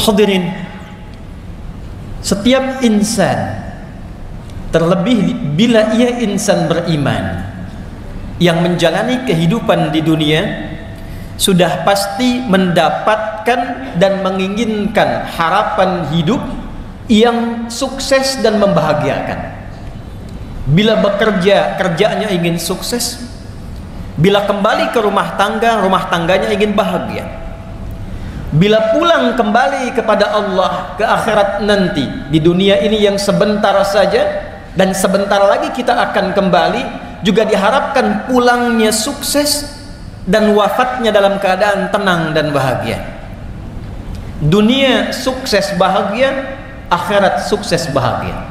Hadirin, setiap insan, terlebih bila ia insan beriman yang menjalani kehidupan di dunia, sudah pasti mendapatkan dan menginginkan harapan hidup yang sukses dan membahagiakan. Bila bekerja, kerjaannya ingin sukses. Bila kembali ke rumah tangganya ingin bahagia. Bila pulang kembali kepada Allah ke akhirat nanti, di dunia ini yang sebentar saja dan sebentar lagi kita akan kembali, juga diharapkan pulangnya sukses dan wafatnya dalam keadaan tenang dan bahagia. Dunia sukses bahagia, akhirat sukses bahagia.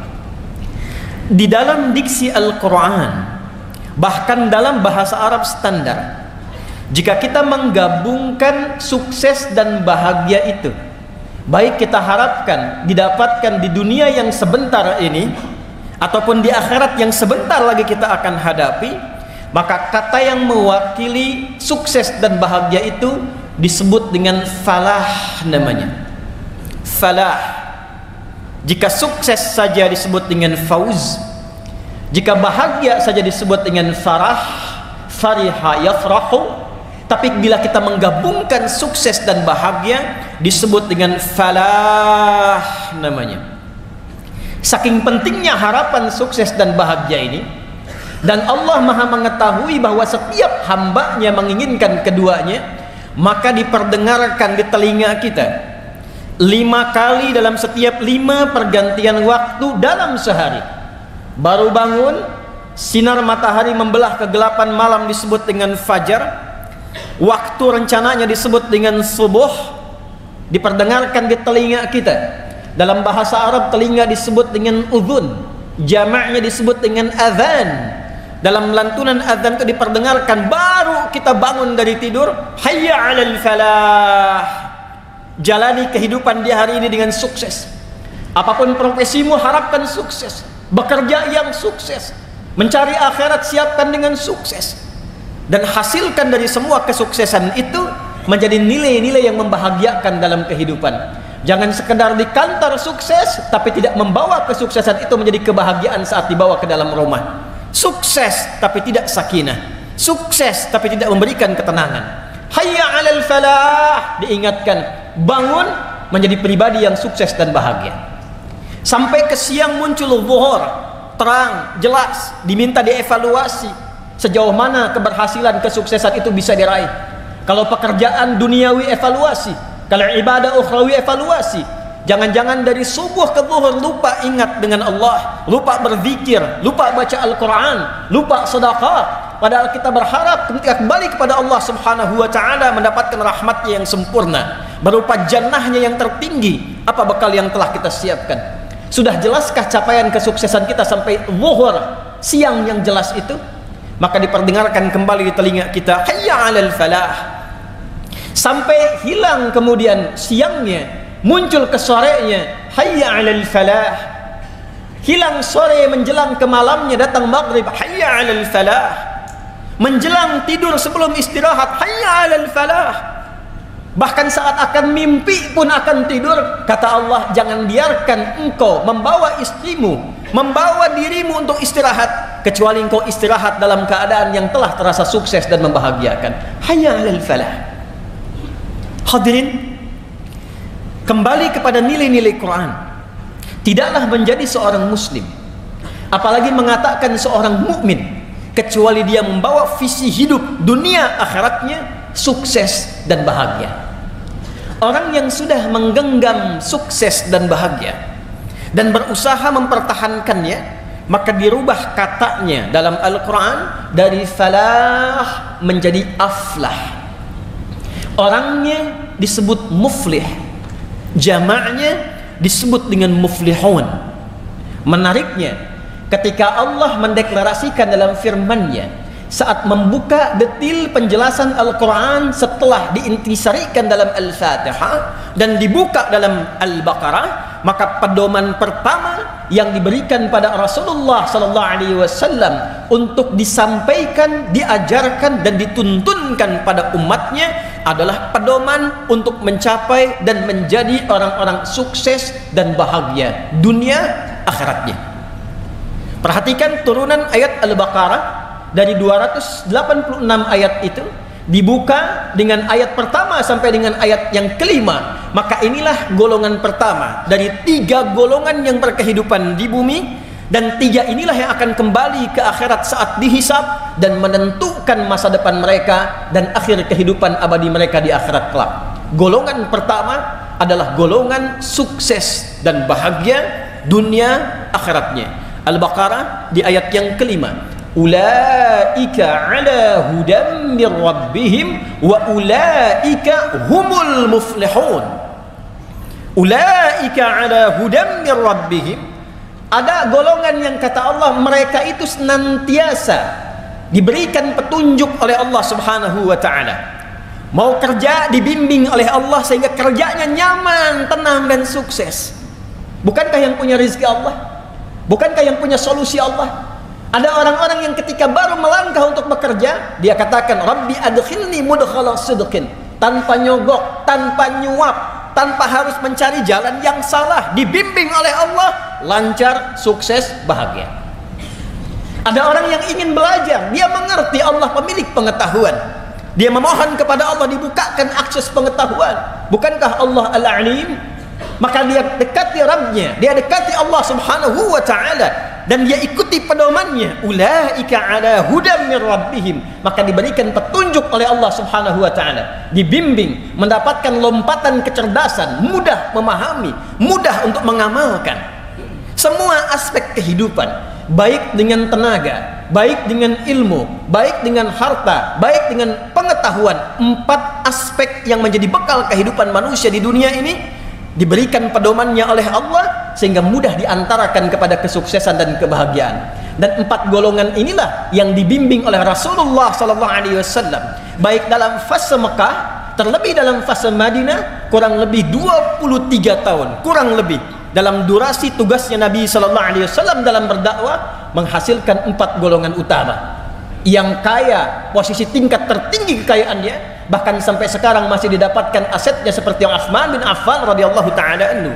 Di dalam diksi Al-Quran, bahkan dalam bahasa Arab standar, jika kita menggabungkan sukses dan bahagia itu, baik kita harapkan didapatkan di dunia yang sebentar ini ataupun di akhirat yang sebentar lagi kita akan hadapi, maka kata yang mewakili sukses dan bahagia itu disebut dengan falah namanya. Falah. Jika sukses saja disebut dengan fauz, jika bahagia saja disebut dengan farah, fariha yafrahu. Tapi bila kita menggabungkan sukses dan bahagia disebut dengan falah namanya. Saking pentingnya harapan sukses dan bahagia ini, dan Allah Maha mengetahui bahwa setiap hambanya menginginkan keduanya, maka diperdengarkan di telinga kita 5 kali dalam setiap 5 pergantian waktu dalam sehari. Baru bangun, sinar matahari membelah kegelapan malam disebut dengan fajar. Waktu rencananya disebut dengan subuh, diperdengarkan di telinga kita. Dalam bahasa Arab telinga disebut dengan udhun, jamaknya disebut dengan azan. Dalam lantunan azan itu diperdengarkan, baru kita bangun dari tidur, hayya 'alal falah. Jalani kehidupan di hari ini dengan sukses. Apapun profesimu, harapkan sukses. Bekerja yang sukses, mencari akhirat siapkan dengan sukses, dan hasilkan dari semua kesuksesan itu menjadi nilai-nilai yang membahagiakan dalam kehidupan. Jangan sekedar di kantor sukses tapi tidak membawa kesuksesan itu menjadi kebahagiaan saat dibawa ke dalam rumah. Sukses tapi tidak sakinah, sukses tapi tidak memberikan ketenangan. Hayya 'alal falah, diingatkan, bangun menjadi pribadi yang sukses dan bahagia. Sampai ke siang muncul zuhur, terang, jelas, diminta dievaluasi sejauh mana keberhasilan kesuksesan itu bisa diraih. Kalau pekerjaan duniawi evaluasi, kalau ibadah ukhrawi evaluasi. Jangan-jangan dari subuh ke zuhur lupa ingat dengan Allah, lupa berzikir, lupa baca Al-Quran, lupa sedekah. Padahal kita berharap ketika kembali kepada Allah Subhanahu wa ta'ala mendapatkan rahmatnya yang sempurna berupa jannahnya yang tertinggi. Apa bekal yang telah kita siapkan? Sudah jelaskah capaian kesuksesan kita sampai zuhur, siang yang jelas itu? Maka diperdengarkan kembali di telinga kita, hayya 'alal falah. Sampai hilang kemudian siangnya, muncul ke sorenya, hayya 'alal falah. Hilang sore menjelang ke malamnya, datang maghrib, hayya 'alal falah. Menjelang tidur sebelum istirahat, hayya 'alal falah. Bahkan saat akan mimpi pun akan tidur, kata Allah, jangan biarkan engkau membawa istrimu, membawa dirimu untuk istirahat, kecuali engkau istirahat dalam keadaan yang telah terasa sukses dan membahagiakan. Hayya 'alal falah. Hadirin, kembali kepada nilai-nilai Quran. Tidaklah menjadi seorang muslim, apalagi mengatakan seorang mukmin, kecuali dia membawa visi hidup dunia akhiratnya sukses dan bahagia. Orang yang sudah menggenggam sukses dan bahagia dan berusaha mempertahankannya, maka dirubah katanya dalam Al-Quran dari falah menjadi aflah. Orangnya disebut muflih, jamaknya disebut dengan muflihun. Menariknya, ketika Allah mendeklarasikan dalam firman-Nya saat membuka detil penjelasan Al-Quran setelah diintisarikan dalam Al-Fatihah dan dibuka dalam Al-Baqarah, maka pedoman pertama yang diberikan pada Rasulullah sallallahu alaihi wasallam untuk disampaikan, diajarkan dan dituntunkan pada umatnya adalah pedoman untuk mencapai dan menjadi orang-orang sukses dan bahagia dunia akhiratnya. Perhatikan turunan ayat Al-Baqarah dari 286 ayat itu dibuka dengan ayat pertama sampai dengan ayat yang kelima. Maka inilah golongan pertama dari 3 golongan yang berkehidupan di bumi, dan 3 inilah yang akan kembali ke akhirat saat dihisab dan menentukan masa depan mereka dan akhir kehidupan abadi mereka di akhirat kelak. Golongan pertama adalah golongan sukses dan bahagia dunia akhiratnya. Al-Baqarah di ayat yang kelima, ulaika ala hudam mir rabbihim wa ulaika humul muflihun. Ulaika ala hudam mir rabbihim, ada golongan yang kata Allah mereka itu senantiasa diberikan petunjuk oleh Allah Subhanahu wa taala. Mau kerja dibimbing oleh Allah sehingga kerjanya nyaman, tenang dan sukses. Bukankah yang punya rezeki Allah? Bukankah yang punya solusi Allah? Ada orang-orang yang ketika baru melangkah untuk bekerja, dia katakan, Rabbi adkhilni mudkhala sidqin, tanpa nyogok, tanpa nyuap, tanpa harus mencari jalan yang salah, dibimbing oleh Allah, lancar, sukses, bahagia. Ada orang yang ingin belajar, dia mengerti Allah pemilik pengetahuan, dia memohon kepada Allah dibukakan akses pengetahuan. Bukankah Allah Al-Alim? Maka dia dekati Rabbnya, dia dekati Allah Subhanahu wa ta'ala, dan dia ikuti pedomannya. Ulaika ala hudam mir rabbihim, maka diberikan petunjuk oleh Allah Subhanahu wa ta'ala, dibimbing, mendapatkan lompatan kecerdasan, mudah memahami, mudah untuk mengamalkan semua aspek kehidupan, baik dengan tenaga, baik dengan ilmu, baik dengan harta, baik dengan pengetahuan. 4 aspek yang menjadi bekal kehidupan manusia di dunia ini diberikan pedomannya oleh Allah sehingga mudah diantarakan kepada kesuksesan dan kebahagiaan. Dan 4 golongan inilah yang dibimbing oleh Rasulullah sallallahu alaihi wasallam, baik dalam fase Mekah, terlebih dalam fase Madinah, kurang lebih 23 tahun, kurang lebih dalam durasi tugasnya Nabi sallallahu alaihi wasallam dalam berdakwah, menghasilkan 4 golongan utama yang kaya, posisi tingkat tertinggi kekayaannya, bahkan sampai sekarang masih didapatkan asetnya seperti yang Utsman bin Affan radhiyallahu taala anhu.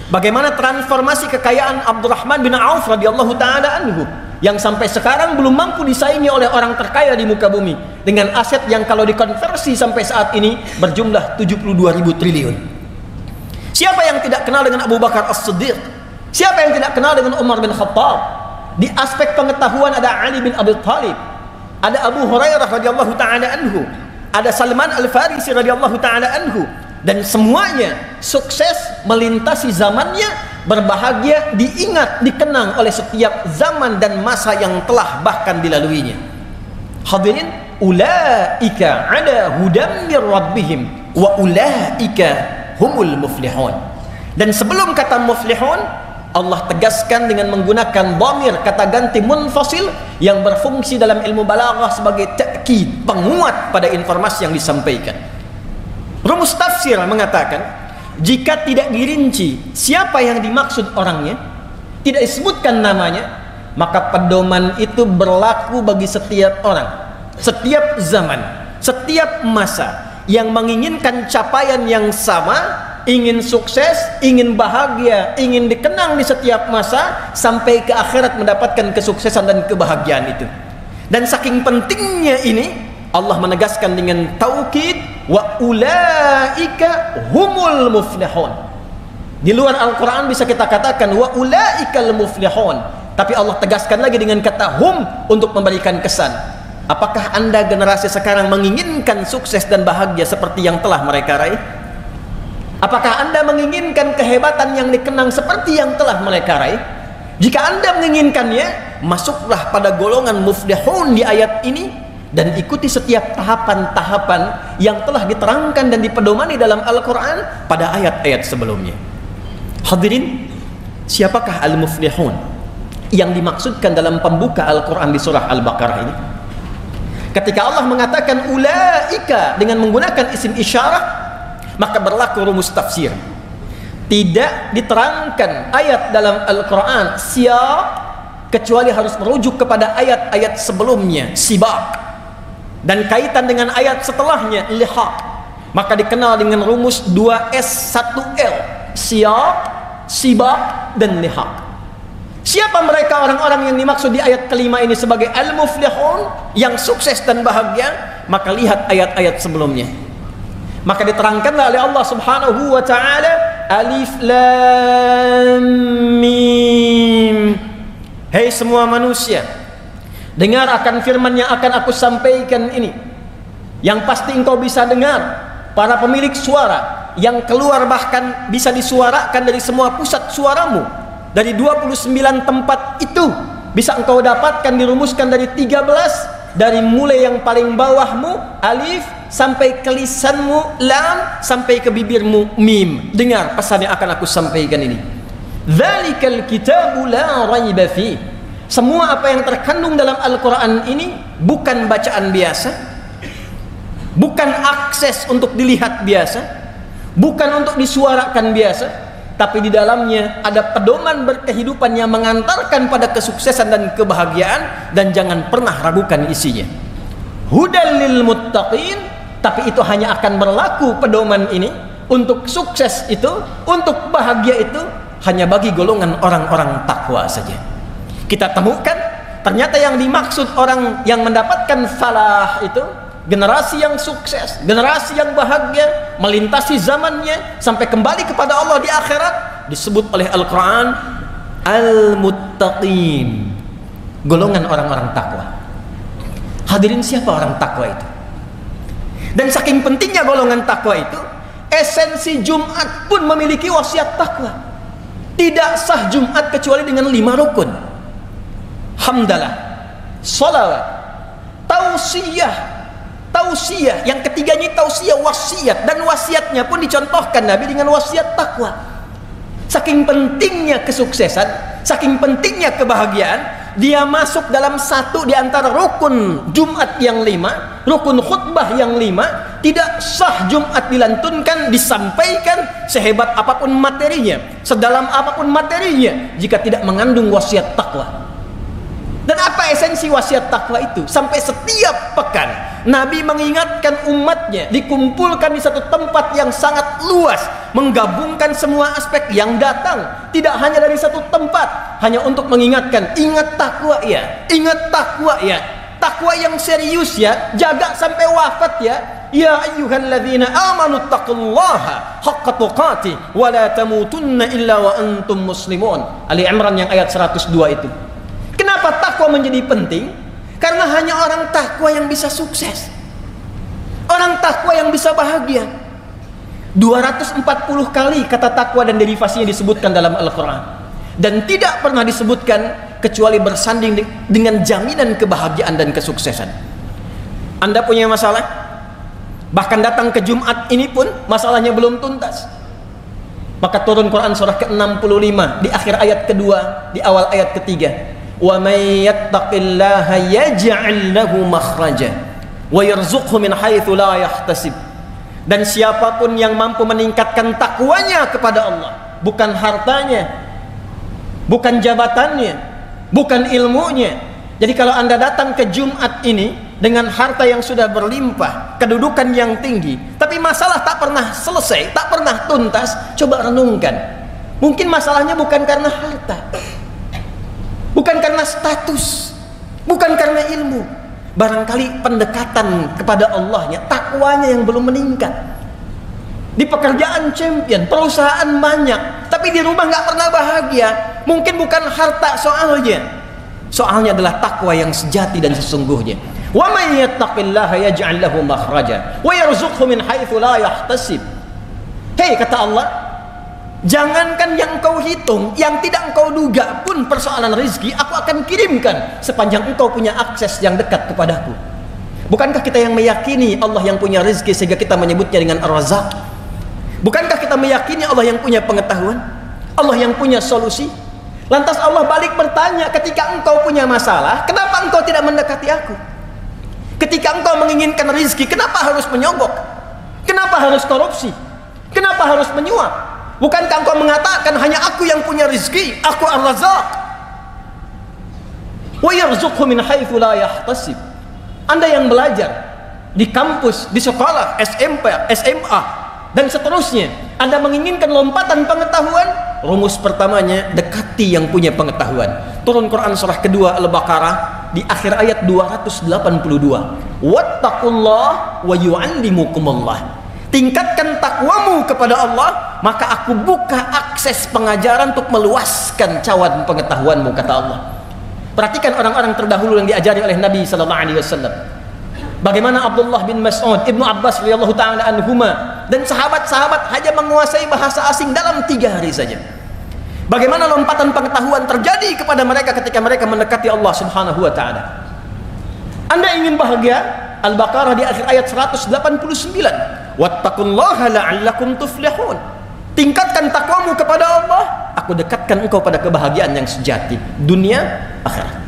Bagaimana transformasi kekayaan Abdurrahman bin Auf radhiyallahu taala anhu yang sampai sekarang belum mampu disaingi oleh orang terkaya di muka bumi, dengan aset yang kalau dikonversi sampai saat ini berjumlah 72.000 triliun. Siapa yang tidak kenal dengan Abu Bakar As-Siddiq? Siapa yang tidak kenal dengan Umar bin Khattab? Di aspek pengetahuan ada Ali bin Abi Thalib, ada Abu Hurairah radhiyallahu taala anhu, ada Salman Al-Farisi radhiyallahu taala anhu, dan semuanya sukses melintasi zamannya, berbahagia, diingat, dikenang oleh setiap zaman dan masa yang telah bahkan dilaluinya. Hadirin, ulaika ala hudam mir rabbihim wa ulaika humul muflihun. Dan sebelum kata muflihun, Allah tegaskan dengan menggunakan dhamir, kata ganti munfasil yang berfungsi dalam ilmu balaghah sebagai ta'kid, penguat pada informasi yang disampaikan. Rumus tafsir mengatakan, jika tidak dirinci siapa yang dimaksud orangnya, tidak disebutkan namanya, maka pedoman itu berlaku bagi setiap orang, setiap zaman, setiap masa yang menginginkan capaian yang sama, ingin sukses, ingin bahagia, ingin dikenang di setiap masa sampai ke akhirat mendapatkan kesuksesan dan kebahagiaan itu. Dan saking pentingnya ini, Allah menegaskan dengan taukid, wa ulaika humul muflihun. Di luar Al-Quran bisa kita katakan wa ulaikal muflihun, tapi Allah tegaskan lagi dengan kata hum untuk memberikan kesan. Apakah Anda generasi sekarang menginginkan sukses dan bahagia seperti yang telah mereka raih? Apakah Anda menginginkan kehebatan yang dikenang seperti yang telah mereka raih? Jika Anda menginginkannya, masuklah pada golongan muflihun di ayat ini dan ikuti setiap tahapan-tahapan yang telah diterangkan dan dipedomani dalam Al-Quran pada ayat-ayat sebelumnya. Hadirin, siapakah al-muflihun yang dimaksudkan dalam pembuka Al-Quran di surah Al-Baqarah ini? Ketika Allah mengatakan ulaika dengan menggunakan isim isyarah, maka berlaku rumus tafsir. Tidak diterangkan ayat dalam Al-Quran siyaq kecuali harus merujuk kepada ayat-ayat sebelumnya, sibaq, dan kaitan dengan ayat setelahnya, lihaq. Maka dikenal dengan rumus 2S 1L, siyaq, sibaq, dan lihaq. Siapa mereka orang-orang yang dimaksud di ayat kelima ini sebagai al-muflihun, yang sukses dan bahagia? Maka lihat ayat-ayat sebelumnya. Maka diterangkanlah oleh Allah Subhanahu wa taala, alif lam mim. Hei semua manusia, dengar akan firman yang akan aku sampaikan ini. Yang pasti engkau bisa dengar, para pemilik suara yang keluar bahkan bisa disuarakan dari semua pusat suaramu. Dari 29 tempat itu bisa engkau dapatkan, dirumuskan dari 13, dari mulai yang paling bawahmu alif sampai ke lisanmu lam sampai ke bibirmu mim. Dengar pesan yang akan aku sampaikan ini. Dzalikal kitabu la raiba fi. Semua apa yang terkandung dalam Al-Quran ini bukan bacaan biasa, bukan akses untuk dilihat biasa, bukan untuk disuarakan biasa, tapi di dalamnya ada pedoman berkehidupan yang mengantarkan pada kesuksesan dan kebahagiaan, dan jangan pernah ragukan isinya. Hudal lil muttaqin, tapi itu hanya akan berlaku pedoman ini untuk sukses itu, untuk bahagia itu hanya bagi golongan orang-orang takwa saja. Kita temukan ternyata yang dimaksud orang yang mendapatkan falah itu generasi yang sukses, generasi yang bahagia, melintasi zamannya sampai kembali kepada Allah di akhirat, disebut oleh Al-Quran al-muttaqin, golongan orang-orang takwa. Hadirin, siapa orang takwa itu? Dan saking pentingnya golongan takwa itu, esensi Jumat pun memiliki wasiat takwa. Tidak sah Jumat kecuali dengan 5 rukun: hamdalah, salawat, tausiyah. Yang ketiganya tausiyah, wasiat, dan wasiatnya pun dicontohkan Nabi dengan wasiat takwa. Saking pentingnya kesuksesan, saking pentingnya kebahagiaan, dia masuk dalam satu di antara rukun Jumat yang 5, rukun khutbah yang 5. Tidak sah Jumat dilantunkan, disampaikan sehebat apapun materinya, sedalam apapun materinya, jika tidak mengandung wasiat takwa. Dan apa esensi wasiat takwa itu? Sampai setiap pekan Nabi mengingatkan umatnya, dikumpulkan di satu tempat yang sangat luas, menggabungkan semua aspek yang datang, tidak hanya dari satu tempat, hanya untuk mengingatkan, ingat takwa ya, ingat takwa ya, takwa yang serius ya, jaga sampai wafat ya. Ya ayyuhalladzina amanu taqullaha haqqa tuqatih wa la tamutunna illa wa antum muslimun. Ali Imran yang ayat 102 itu. Kenapa takwa menjadi penting? Karena hanya orang takwa yang bisa sukses, orang takwa yang bisa bahagia. 240 kali kata takwa dan derivasinya disebutkan dalam Al-Quran, dan tidak pernah disebutkan kecuali bersanding dengan jaminan kebahagiaan dan kesuksesan. Anda punya masalah, bahkan datang ke Jumat ini pun masalahnya belum tuntas, maka turun Quran surah ke-65 di akhir ayat kedua, di awal ayat ketiga. Wa may yattaqillaha yaj'al lahu makhraja wa yarzuqhu min haitsu la yahtasib. Dan siapapun yang mampu meningkatkan takwanya kepada Allah, bukan hartanya, bukan jabatannya, bukan ilmunya. Jadi kalau Anda datang ke Jumat ini dengan harta yang sudah berlimpah, kedudukan yang tinggi, tapi masalah tak pernah selesai, tak pernah tuntas, coba renungkan. Mungkin masalahnya bukan karena harta, bukan karena status, bukan karena ilmu. Barangkali pendekatan kepada Allahnya, takwanya yang belum meningkat. Di pekerjaan champion, perusahaan banyak, tapi di rumah nggak pernah bahagia. Mungkin bukan harta soalnya, soalnya adalah takwa yang sejati dan sesungguhnya. Wa may yattaqillaha yaj'al lahu makhraja wa yarzuqhu min haitsu la yahtasib. Hei, kata Allah, jangankan yang kau hitung, yang tidak engkau duga pun persoalan rezeki aku akan kirimkan sepanjang engkau punya akses yang dekat kepadaku. Bukankah kita yang meyakini Allah yang punya rezeki sehingga kita menyebutnya dengan Ar-Razzaq? Bukankah kita meyakini Allah yang punya pengetahuan, Allah yang punya solusi? Lantas Allah balik bertanya, ketika engkau punya masalah, kenapa engkau tidak mendekati aku? Ketika engkau menginginkan rezeki, kenapa harus menyogok? Kenapa harus korupsi? Kenapa harus menyuap? Bukankah engkau mengatakan hanya aku yang punya rezeki, aku Ar-Razzaq? Wa yarzuqhu min haitsu la yahtasib. Anda yang belajar di kampus, di sekolah, SMP, SMA dan seterusnya, Anda menginginkan lompatan pengetahuan, rumus pertamanya dekati yang punya pengetahuan. Turun Quran surah kedua Al-Baqarah di akhir ayat 282. Wattaqullah wa yu'allimukumullah. Tingkatkan takwamu kepada Allah, maka aku buka akses pengajaran untuk meluaskan cawan pengetahuanmu, kata Allah. Perhatikan orang-orang terdahulu yang diajari oleh Nabi sallallahu alaihi wasallam. Bagaimana Abdullah bin Mas'ud, Ibnu Abbas radhiyallahu taala anhuma, dan sahabat-sahabat hanya menguasai bahasa asing dalam 3 hari saja. Bagaimana lompatan pengetahuan terjadi kepada mereka ketika mereka mendekati Allah Subhanahu wa taala. Anda ingin bahagia? Al-Baqarah di akhir ayat 189. Wattaqullaha la'allakum tuflihun. Tingkatkan takwamu kepada Allah, aku dekatkan engkau pada kebahagiaan yang sejati, dunia, akhirat.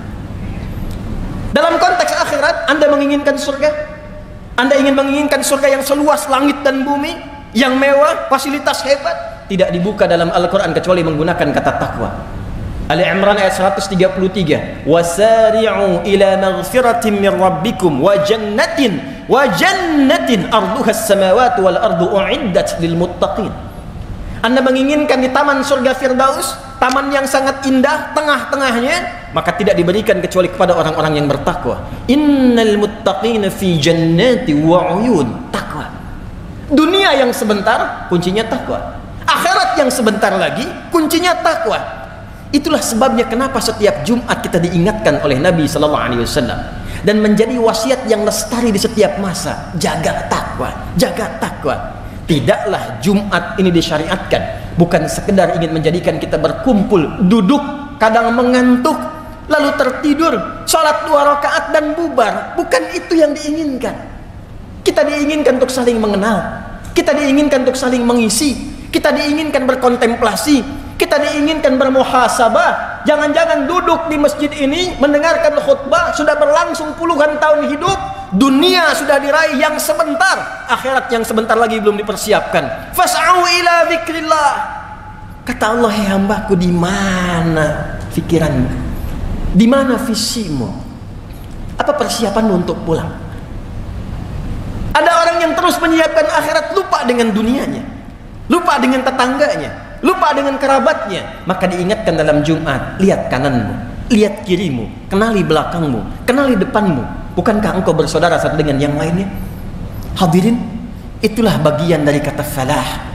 Dalam konteks akhirat, Anda menginginkan surga? Anda ingin menginginkan surga yang seluas langit dan bumi, yang mewah, fasilitas hebat? Tidak dibuka dalam Al-Quran kecuali menggunakan kata takwa. Ali Imran ayat 133. Wasari'u ila maghfiratin min rabbikum wa jannatin arduha as-samawati wal ardu u'iddat lil muttaqin. Anda menginginkan di taman surga Firdaus, taman yang sangat indah, tengah-tengahnya, maka tidak diberikan kecuali kepada orang-orang yang bertakwa. Innal muttaqina fi jannati wa uyun. Takwa. Dunia yang sebentar, kuncinya takwa. Akhirat yang sebentar lagi, kuncinya takwa. Itulah sebabnya kenapa setiap Jumat kita diingatkan oleh Nabi sallallahu alaihi wasallam, dan menjadi wasiat yang lestari di setiap masa. Jaga takwa, jaga takwa. Tidaklah Jumat ini disyariatkan bukan sekedar ingin menjadikan kita berkumpul, duduk, kadang mengantuk, lalu tertidur, sholat 2 rakaat dan bubar. Bukan itu yang diinginkan. Kita diinginkan untuk saling mengenal, kita diinginkan untuk saling mengisi, kita diinginkan berkontemplasi, kita diinginkan bermuhasabah. Jangan-jangan duduk di masjid ini mendengarkan khutbah sudah berlangsung puluhan tahun hidup, dunia sudah diraih yang sebentar, akhirat yang sebentar lagi belum dipersiapkan. Fas'au ila dzikrillah. Kata Allah, "Hai hambaku, di mana pikiranmu? Di mana visimu? Apa persiapanmu untuk pulang?" Ada orang yang terus menyiapkan akhirat, lupa dengan dunianya, lupa dengan tetangganya, lupa dengan kerabatnya. Maka diingatkan dalam Jumat, lihat kananmu, lihat kirimu, kenali belakangmu, kenali depanmu. Bukankah engkau bersaudara satu dengan yang lainnya? Hadirin, itulah bagian dari kata falah.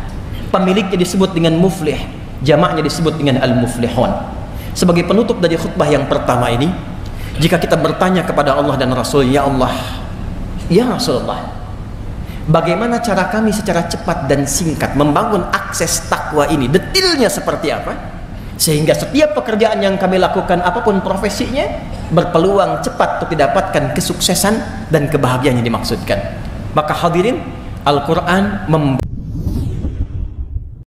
Pemiliknya disebut dengan muflih, jamaknya disebut dengan al-muflihun. Sebagai penutup dari khutbah yang pertama ini, jika kita bertanya kepada Allah dan Rasul, ya Allah, ya Rasulullah, bagaimana cara kami secara cepat dan singkat membangun akses takwa ini? Detailnya seperti apa? Sehingga setiap pekerjaan yang kami lakukan, apapun profesinya, berpeluang cepat untuk didapatkan kesuksesan dan kebahagiaan yang dimaksudkan. Maka hadirin, Al-Quran